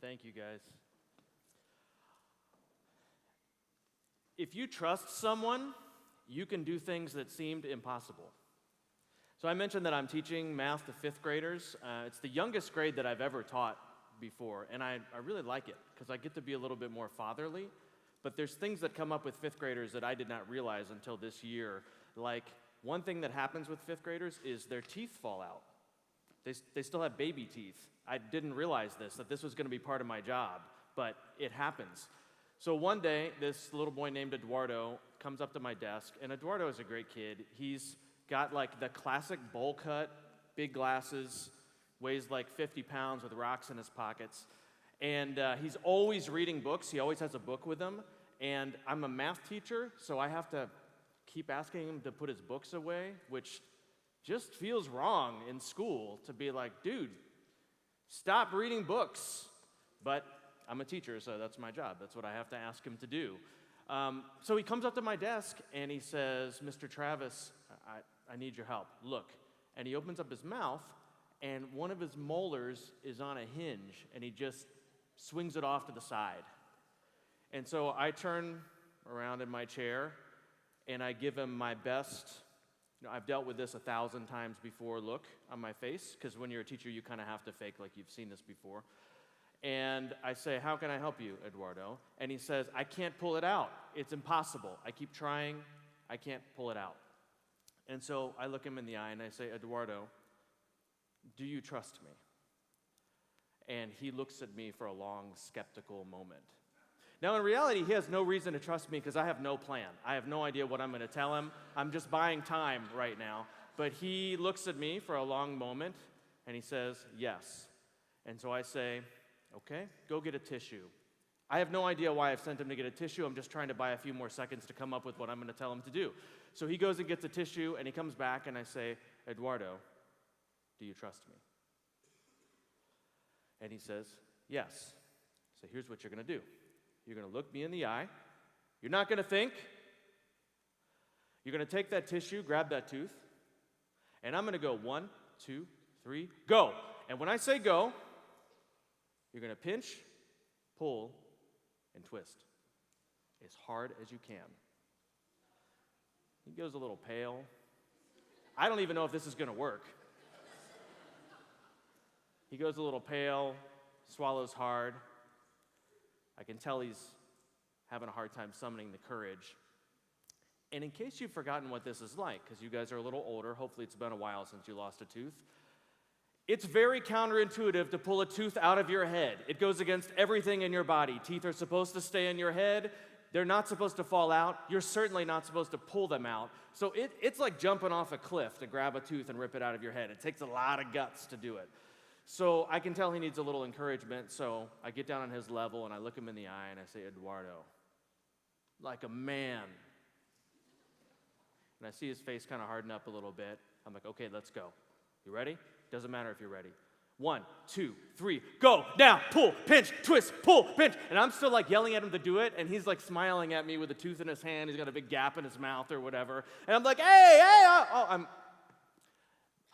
Thank you, guys. If you trust someone, you can do things that seemed impossible. So I mentioned that I'm teaching math to fifth graders. It's the youngest grade that I've ever taught before, and I really like it because I get to be a little bit more fatherly. But there's things that come up with fifth graders that I did not realize until this year. Like, one thing that happens with fifth graders is their teeth fall out. They still have baby teeth. I didn't realize that this was going to be part of my job, but it happens. So one day, this little boy named Eduardo comes up to my desk, and Eduardo is a great kid. He's got like the classic bowl cut, big glasses, weighs like 50 pounds with rocks in his pockets, and he's always reading books. He always has a book with him, and I'm a math teacher, so I have to keep asking him to put his books away, which just feels wrong in school to be like, dude, stop reading books. But I'm a teacher, so that's my job. That's what I have to ask him to do. So he comes up to my desk and he says, Mr. Travis, I need your help. Look. And he opens up his mouth, and one of his molars is on a hinge, and he just swings it off to the side. And so I turn around in my chair, and I give him my best. I've dealt with this 1,000 times before look on my face, because when you're a teacher, you kind of have to fake like you've seen this before. And I say, how can I help you, Eduardo? And he says, I can't pull it out. It's impossible. I keep trying. I can't pull it out. And so I look him in the eye and I say, Eduardo, do you trust me? And he looks at me for a long, skeptical moment. Now, in reality, he has no reason to trust me because I have no plan. I have no idea what I'm going to tell him. I'm just buying time right now. But he looks at me for a long moment, and he says, yes. And so I say, okay, go get a tissue. I have no idea why I've sent him to get a tissue. I'm just trying to buy a few more seconds to come up with what I'm going to tell him to do. So he goes and gets a tissue, and he comes back, and I say, Eduardo, do you trust me? And he says, yes. So here's what you're going to do. You're going to look me in the eye. You're not going to think. You're going to take that tissue, grab that tooth, and I'm going to go 1, 2, 3, go. And when I say go, you're going to pinch, pull, and twist as hard as you can. He goes a little pale. I don't even know if this is going to work. He goes a little pale, swallows hard. I can tell he's having a hard time summoning the courage. And in case you've forgotten what this is like, because you guys are a little older, hopefully it's been a while since you lost a tooth, it's very counterintuitive to pull a tooth out of your head. It goes against everything in your body. Teeth are supposed to stay in your head. They're not supposed to fall out. You're certainly not supposed to pull them out. So it's like jumping off a cliff to grab a tooth and rip it out of your head. It takes a lot of guts to do it. So I can tell he needs a little encouragement, so I get down on his level and I look him in the eye and I say, Eduardo, like a man. And I see his face kind of harden up a little bit. I'm like, okay, let's go. You ready? Doesn't matter if you're ready. 1, 2, 3, go. Now, pull, pinch, twist, pull, pinch. And I'm still like yelling at him to do it, and he's like smiling at me with a tooth in his hand. He's got a big gap in his mouth or whatever. And I'm like, hey,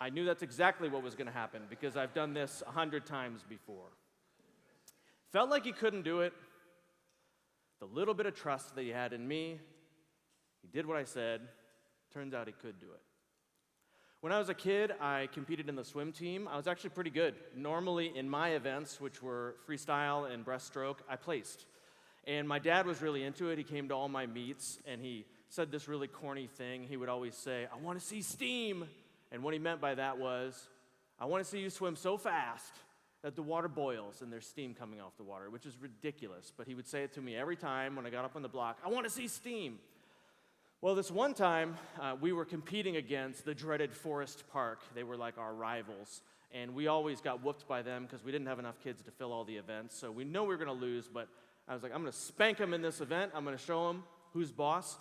I knew that's exactly what was going to happen because I've done this 100 times before. Felt like he couldn't do it. The little bit of trust that he had in me, he did what I said. Turns out he could do it. When I was a kid, I competed in the swim team. I was actually pretty good. Normally in my events, which were freestyle and breaststroke, I placed. And my dad was really into it. He came to all my meets, and he said this really corny thing. He would always say, I want to see steam. And what he meant by that was, I want to see you swim so fast that the water boils and there's steam coming off the water, which is ridiculous. But he would say it to me every time when I got up on the block, I want to see steam. Well, this one time, we were competing against the dreaded Forest Park. They were like our rivals. And we always got whooped by them because we didn't have enough kids to fill all the events. So we know we were going to lose, but I was like, I'm going to spank them in this event. I'm going to show them who's boss.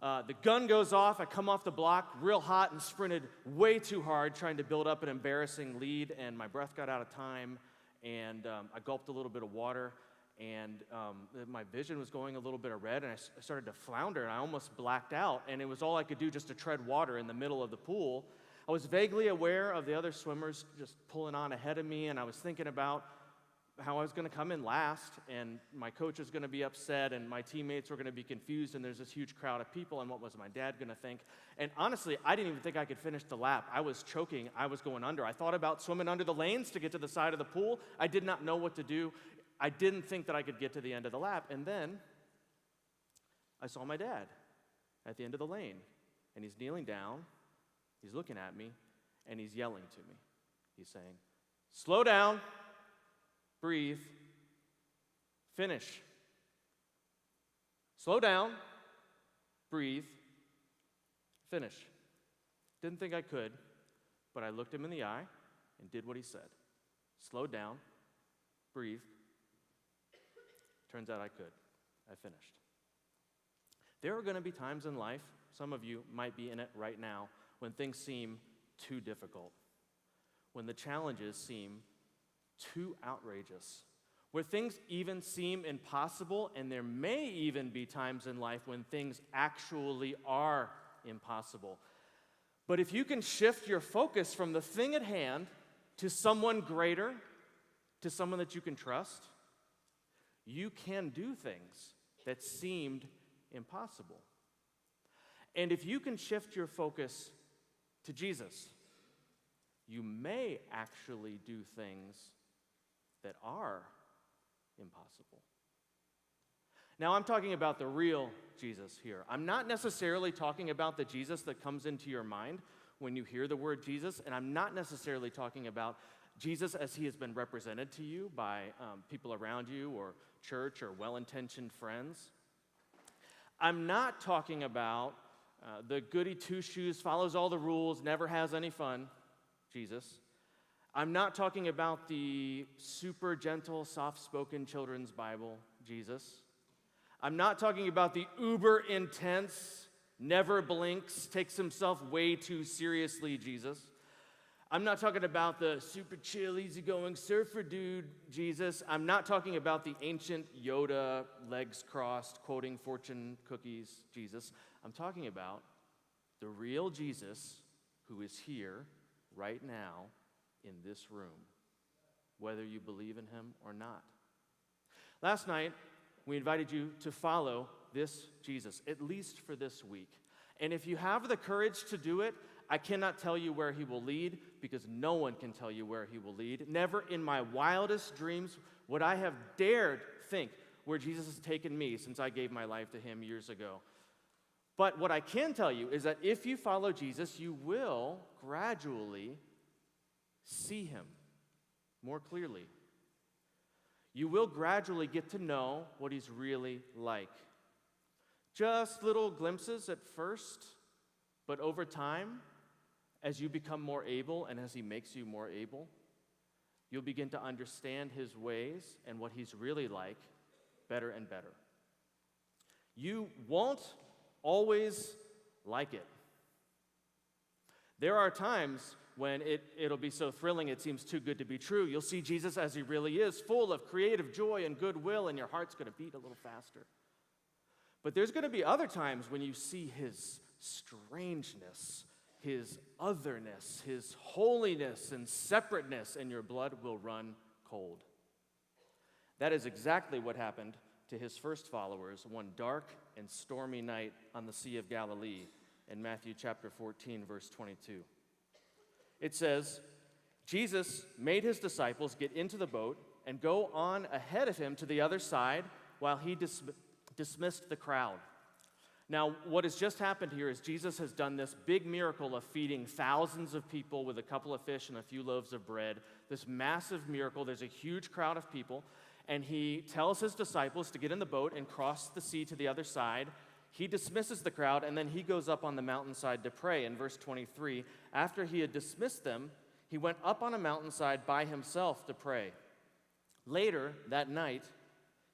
The gun goes off. I come off the block real hot and sprinted way too hard trying to build up an embarrassing lead, and my breath got out of time, and I gulped a little bit of water, and my vision was going a little bit of red, and I started to flounder, and I almost blacked out, and it was all I could do just to tread water in the middle of the pool. I was vaguely aware of the other swimmers just pulling on ahead of me, and I was thinking about how I was going to come in last, and my coach was going to be upset, and my teammates were going to be confused, and there's this huge crowd of people, and what was my dad going to think? And honestly, I didn't even think I could finish the lap. I was choking. I was going under. I thought about swimming under the lanes to get to the side of the pool. I did not know what to do. I didn't think that I could get to the end of the lap. And then I saw my dad at the end of the lane, and he's kneeling down, he's looking at me, and he's yelling to me. He's saying, "Slow down, breathe, finish. Slow down, breathe, finish." Didn't think I could, but I looked him in the eye and did what he said. Slowed down, breathed. Turns out I could. I finished. There are going to be times in life, some of you might be in it right now, when things seem too difficult, when the challenges seem too outrageous, where things even seem impossible, and there may even be times in life when things actually are impossible. But if you can shift your focus from the thing at hand to someone greater, to someone that you can trust, you can do things that seemed impossible. And if you can shift your focus to Jesus, you may actually do things that are impossible. Now, I'm talking about the real Jesus here. I'm not necessarily talking about the Jesus that comes into your mind when you hear the word Jesus, and I'm not necessarily talking about Jesus as he has been represented to you by people around you or church or well-intentioned friends. I'm not talking about the goody two-shoes, follows all the rules, never has any fun Jesus. I'm not talking about the super gentle, soft-spoken children's Bible Jesus. I'm not talking about the uber intense, never blinks, takes himself way too seriously Jesus. I'm not talking about the super chill, easygoing surfer dude Jesus. I'm not talking about the ancient Yoda, legs crossed, quoting fortune cookies Jesus. I'm talking about the real Jesus who is here right now in this room, whether you believe in him or not. Last night, we invited you to follow this Jesus, at least for this week. And if you have the courage to do it, I cannot tell you where he will lead, because no one can tell you where he will lead. Never in my wildest dreams would I have dared think where Jesus has taken me since I gave my life to him years ago. But what I can tell you is that if you follow Jesus, you will gradually see him more clearly. You will gradually get to know what he's really like. Just little glimpses at first, but over time, as you become more able and as he makes you more able, you'll begin to understand his ways and what he's really like better and better. You won't always like it. There are times when it'll be so thrilling it seems too good to be true. You'll see Jesus as he really is, full of creative joy and goodwill, and your heart's going to beat a little faster. But there's going to be other times when you see his strangeness, his otherness, his holiness and separateness, and your blood will run cold. That is exactly what happened to his first followers one dark and stormy night on the Sea of Galilee in Matthew chapter 14, verse 22. It says, Jesus made his disciples get into the boat and go on ahead of him to the other side while he dismissed the crowd. Now, what has just happened here is Jesus has done this big miracle of feeding thousands of people with a couple of fish and a few loaves of bread, this massive miracle. There's a huge crowd of people, and he tells his disciples to get in the boat and cross the sea to the other side. He dismisses the crowd, and then he goes up on the mountainside to pray. In verse 23, after he had dismissed them, he went up on a mountainside by himself to pray. Later that night,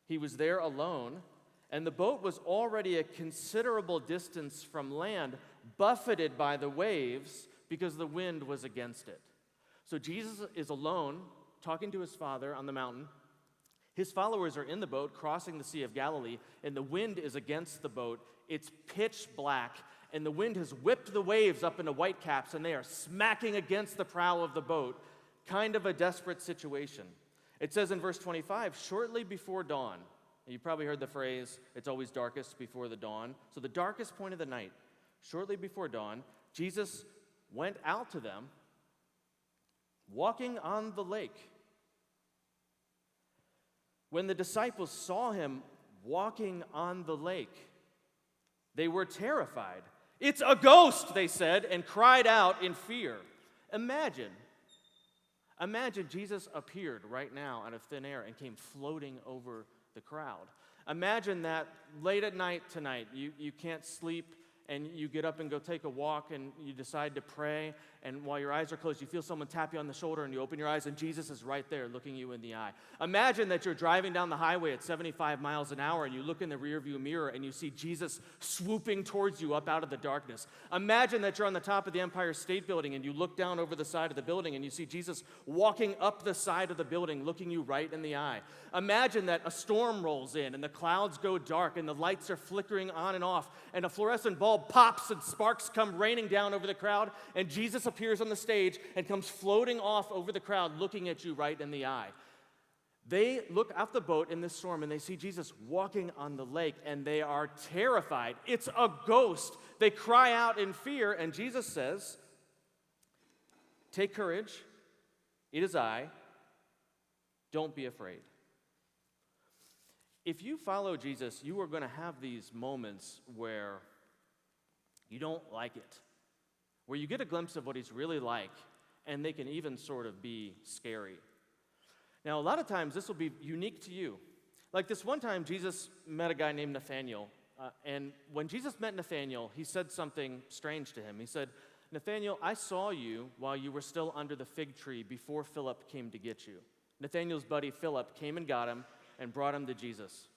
he was there alone, and the boat was already a considerable distance from land, buffeted by the waves because the wind was against it. So Jesus is alone, talking to his Father on the mountain. His followers are in the boat crossing the Sea of Galilee, and the wind is against the boat. It's pitch black, and the wind has whipped the waves up into whitecaps, and they are smacking against the prow of the boat. Kind of a desperate situation. It says in verse 25, shortly before dawn. You probably heard the phrase, it's always darkest before the dawn. So the darkest point of the night, shortly before dawn, Jesus went out to them, walking on the lake. When the disciples saw him walking on the lake, they were terrified. "It's a ghost," they said, and cried out in fear. Imagine Jesus appeared right now out of thin air and came floating over the crowd. Imagine that late at night tonight, you can't sleep, and you get up and go take a walk, and you decide to pray, and while your eyes are closed, you feel someone tap you on the shoulder, and you open your eyes, and Jesus is right there looking you in the eye. Imagine that you're driving down the highway at 75 miles an hour, and you look in the rearview mirror, and you see Jesus swooping towards you up out of the darkness. Imagine that you're on the top of the Empire State Building, and you look down over the side of the building, and you see Jesus walking up the side of the building, looking you right in the eye. Imagine that a storm rolls in, and the clouds go dark, and the lights are flickering on and off, and a fluorescent bulb pops, and sparks come raining down over the crowd, and Jesus appears on the stage and comes floating off over the crowd, looking at you right in the eye. They look out the boat in this storm, and they see Jesus walking on the lake, and they are terrified. It's a ghost. They cry out in fear, and Jesus says, "Take courage. It is I. Don't be afraid." If you follow Jesus, you are going to have these moments where you don't like it, where you get a glimpse of what he's really like, and they can even sort of be scary. Now, a lot of times this will be unique to you. Like this one time, Jesus met a guy named Nathaniel, and when Jesus met Nathaniel, he said something strange to him. He said, "Nathaniel, I saw you while you were still under the fig tree before Philip came to get you." Nathaniel's buddy Philip came and got him and brought him to Jesus.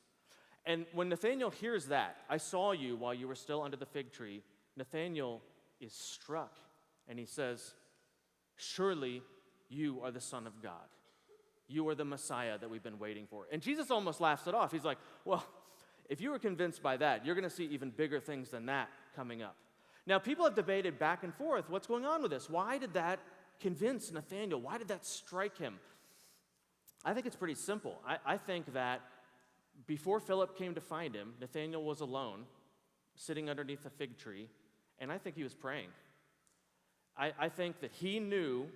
And when Nathaniel hears that, "I saw you while you were still under the fig tree," Nathaniel is struck, and he says, "Surely you are the Son of God. You are the Messiah that we've been waiting for." And Jesus almost laughs it off. He's like, "Well, if you were convinced by that, you're going to see even bigger things than that coming up." Now, people have debated back and forth, what's going on with this? Why did that convince Nathaniel? Why did that strike him? I think it's pretty simple. I think that before Philip came to find him, Nathaniel was alone, sitting underneath a fig tree, and I think he was praying. I think that he knew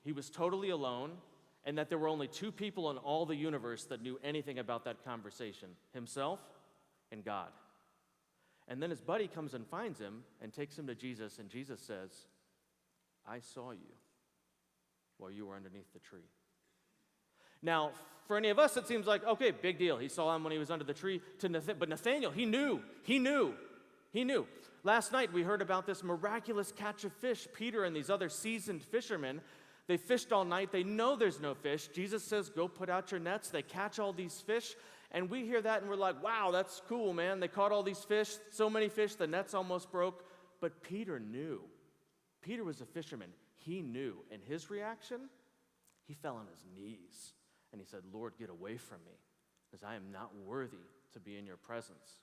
he was totally alone, and that there were only two people in all the universe that knew anything about that conversation, himself and God. And then his buddy comes and finds him and takes him to Jesus, and Jesus says, "I saw you while you were underneath the tree." Now, for any of us, it seems like, okay, big deal. He saw him when he was under the tree. But Nathaniel, he knew. Last night, we heard about this miraculous catch of fish. Peter and these other seasoned fishermen, they fished all night. They know there's no fish. Jesus says, "Go put out your nets." They catch all these fish. And we hear that, and we're like, wow, that's cool, man. They caught all these fish, so many fish, the nets almost broke. But Peter knew. Peter was a fisherman. He knew. And his reaction? He fell on his knees. And he said, "Lord, get away from me, because I am not worthy to be in your presence."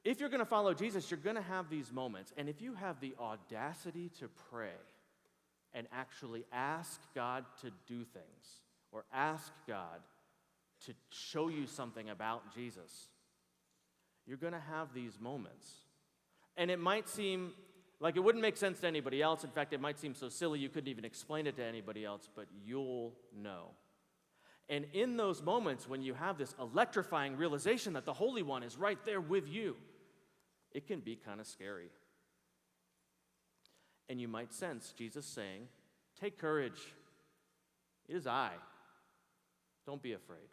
If you're going to follow Jesus, you're going to have these moments. And if you have the audacity to pray and actually ask God to do things, or ask God to show you something about Jesus, you're going to have these moments. And it might seem like it wouldn't make sense to anybody else. In fact, it might seem so silly you couldn't even explain it to anybody else, but you'll know. And in those moments when you have this electrifying realization that the Holy One is right there with you, it can be kind of scary. And you might sense Jesus saying, "Take courage. It is I. Don't be afraid."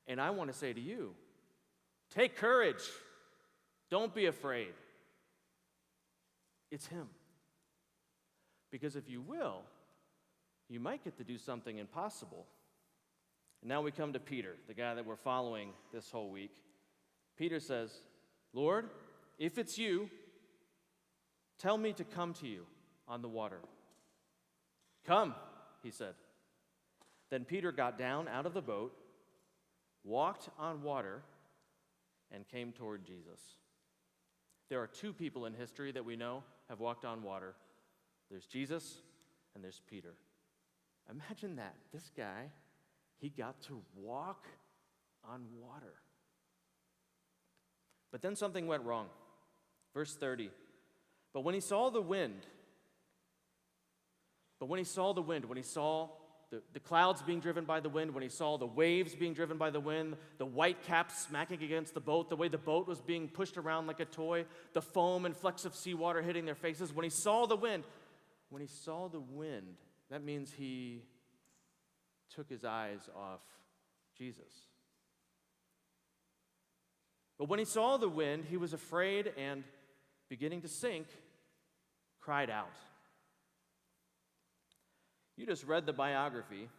And I want to say to you, take courage. Don't be afraid. It's him. Because if you will, you might get to do something impossible. And now we come to Peter, the guy that we're following this whole week. Peter says, "Lord, if it's you, tell me to come to you on the water." "Come," he said. Then Peter got down out of the boat, walked on water, and came toward Jesus. There are two people in history that we know have walked on water. There's Jesus and there's Peter. Imagine that. This guy He got to walk on water. But then something went wrong. Verse 30. But when he saw the wind, when he saw the clouds being driven by the wind, when he saw the waves being driven by the wind, the white caps smacking against the boat, the way the boat was being pushed around like a toy, the foam and flecks of seawater hitting their faces, when he saw the wind, that means he took his eyes off Jesus. But when he saw the wind, he was afraid and, beginning to sink, cried out. You just read the biography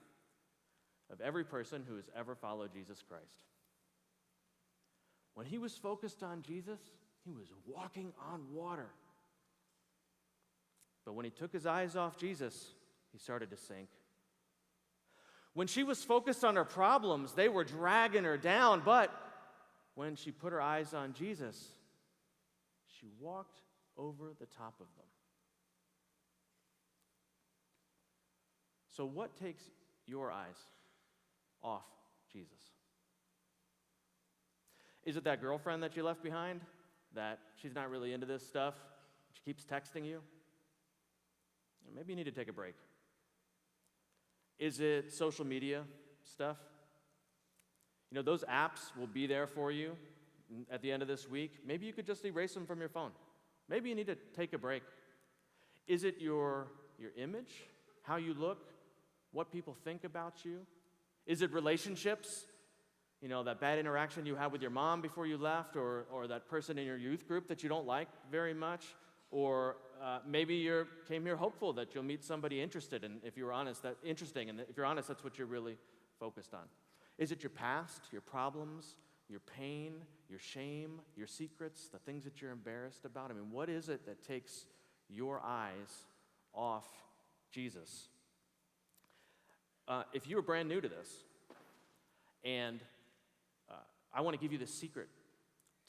of every person who has ever followed Jesus Christ. When he was focused on Jesus, he was walking on water. But when he took his eyes off Jesus, he started to sink. When she was focused on her problems, they were dragging her down. But when she put her eyes on Jesus, she walked over the top of them. So what takes your eyes off Jesus? Is it that girlfriend that you left behind? That she's not really into this stuff? She keeps texting you? Maybe you need to take a break. Is it social media stuff? You know, those apps will be there for you at the end of this week. Maybe you could just erase them from your phone. Maybe you need to take a break. Is it your image, how you look, what people think about you? Is it relationships? You know, that bad interaction you had with your mom before you left, or that person in your youth group that you don't like very much? Or maybe you came here hopeful that you'll meet somebody interested, and if you're honest, that's what you're really focused on. Is it your past, your problems, your pain, your shame, your secrets, the things that you're embarrassed about? I mean, what is it that takes your eyes off Jesus? If you are brand new to this, and I want to give you the secret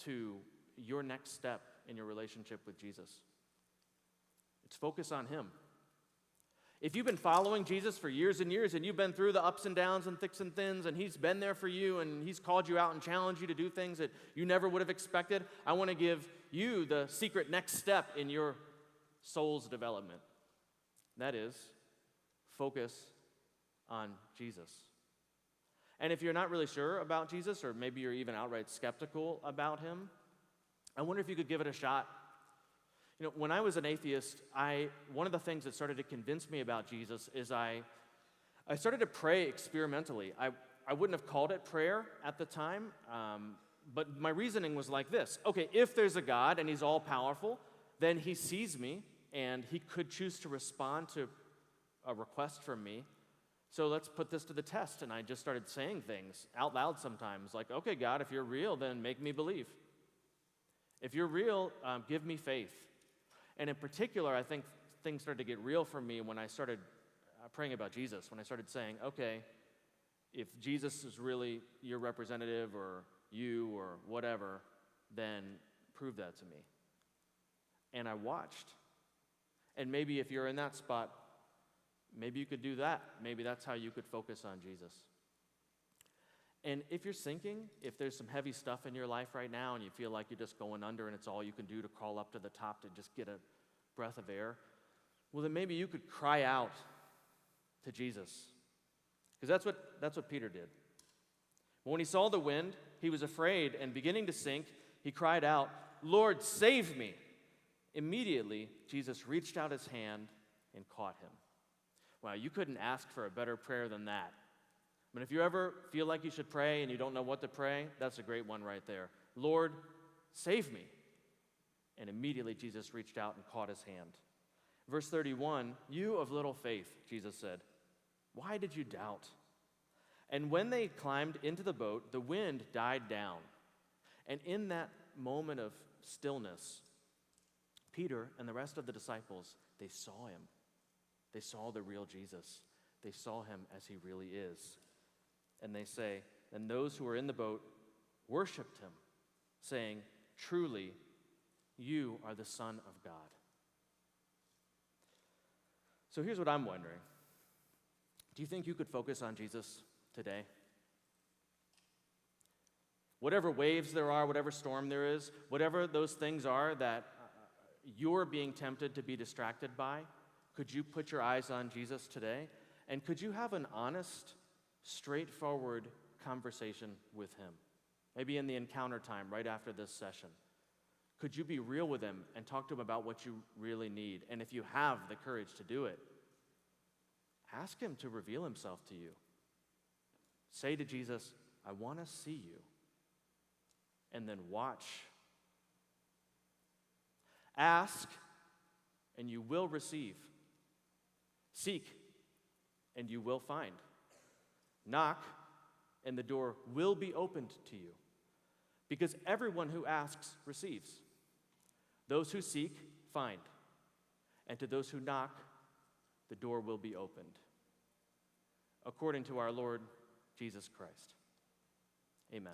to your next step in your relationship with Jesus. It's focus on him. If you've been following Jesus for years and years, and you've been through the ups and downs and thicks and thins, and he's been there for you, and he's called you out and challenged you to do things that you never would have expected, I want to give you the secret next step in your soul's development. That is, focus on Jesus. And if you're not really sure about Jesus, or maybe you're even outright skeptical about him, I wonder if you could give it a shot. You know, when I was an atheist, one of the things that started to convince me about Jesus is I started to pray experimentally. I wouldn't have called it prayer at the time, but my reasoning was like this. Okay, if there's a God and he's all-powerful, then he sees me, and he could choose to respond to a request from me. So let's put this to the test. And I just started saying things out loud sometimes, like, okay, God, if you're real, then make me believe. If you're real, give me faith. And in particular, I think things started to get real for me when I started praying about Jesus, when I started saying, okay, if Jesus is really your representative or you or whatever, then prove that to me. And I watched. And maybe if you're in that spot, maybe you could do that. Maybe that's how you could focus on Jesus. And if you're sinking, if there's some heavy stuff in your life right now and you feel like you're just going under and it's all you can do to crawl up to the top to just get a breath of air, well, then maybe you could cry out to Jesus. Because that's what Peter did. When he saw the wind, he was afraid, and beginning to sink, he cried out, "Lord, save me!" Immediately, Jesus reached out his hand and caught him. Wow, you couldn't ask for a better prayer than that. But if you ever feel like you should pray and you don't know what to pray, that's a great one right there. Lord, save me. And immediately Jesus reached out and caught his hand. Verse 31, "You of little faith," Jesus said, "why did you doubt?" And when they climbed into the boat, the wind died down. And in that moment of stillness, Peter and the rest of the disciples, they saw him. They saw the real Jesus. They saw him as he really is. And they say, and those who were in the boat worshiped him, saying, "Truly, you are the Son of God." So here's what I'm wondering. Do you think you could focus on Jesus today? Whatever waves there are, whatever storm there is, whatever those things are that you're being tempted to be distracted by, could you put your eyes on Jesus today? And could you have an honest, straightforward conversation with him? Maybe in the encounter time right after this session. Could you be real with him and talk to him about what you really need? And if you have the courage to do it, ask him to reveal himself to you. Say to Jesus, I want to see you. And then watch. Ask, and you will receive. Seek, and you will find. Knock, and the door will be opened to you. Because everyone who asks receives. Those who seek find. And to those who knock, the door will be opened. According to our Lord Jesus Christ. Amen.